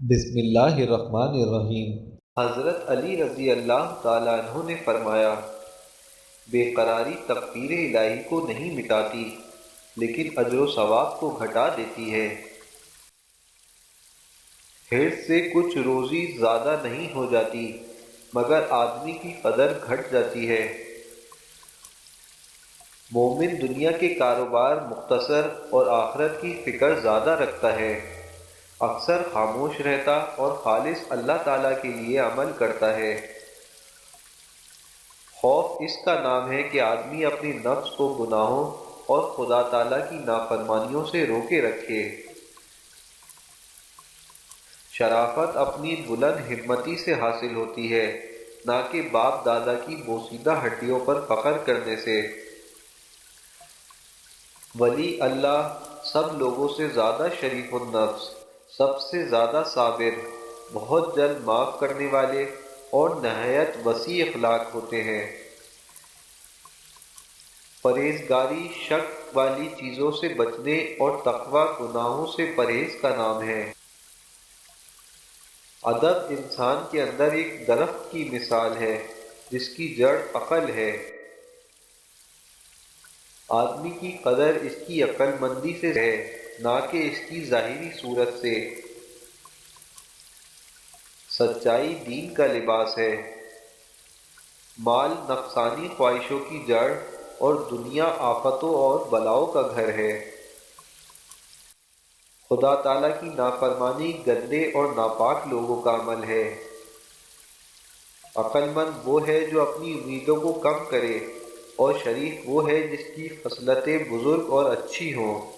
بسم اللہ الرحمن الرحیم۔ حضرت علی رضی اللہ تعالیٰ عنہ نے فرمایا، بے قراری تقدیر الہی کو نہیں مٹاتی لیکن اجر و ثواب کو گھٹا دیتی ہے۔ حرص سے کچھ روزی زیادہ نہیں ہو جاتی مگر آدمی کی قدر گھٹ جاتی ہے۔ مومن دنیا کے کاروبار مختصر اور آخرت کی فکر زیادہ رکھتا ہے، اکثر خاموش رہتا اور خالص اللہ تعالیٰ کے لیے عمل کرتا ہے۔ خوف اس کا نام ہے کہ آدمی اپنی نفس کو گناہوں اور خدا تعالیٰ کی نافرمانیوں سے روکے رکھے۔ شرافت اپنی بلند ہمتی سے حاصل ہوتی ہے، نہ کہ باپ دادا کی بوسیدہ ہڈیوں پر فخر کرنے سے۔ ولی اللہ سب لوگوں سے زیادہ شریف النفس، سب سے زیادہ صابر، بہت جلد معاف کرنے والے اور نہایت وسیع اخلاق ہوتے ہیں۔ پرہیزگاری شک والی چیزوں سے بچنے اور تقوی گناہوں سے پرہیز کا نام ہے۔ ادب انسان کے اندر ایک درخت کی مثال ہے جس کی جڑ عقل ہے۔ آدمی کی قدر اس کی عقل مندی سے ہے، نہ کہ اس کی ظاہری صورت سے۔ سچائی دین کا لباس ہے۔ مال نفسانی خواہشوں کی جڑ اور دنیا آفتوں اور بلاؤں کا گھر ہے۔ خدا تعالیٰ کی نافرمانی گندے اور ناپاک لوگوں کا عمل ہے۔ عقل مند وہ ہے جو اپنی امیدوں کو کم کرے، اور شریف وہ ہے جس کی خصلتیں بزرگ اور اچھی ہوں۔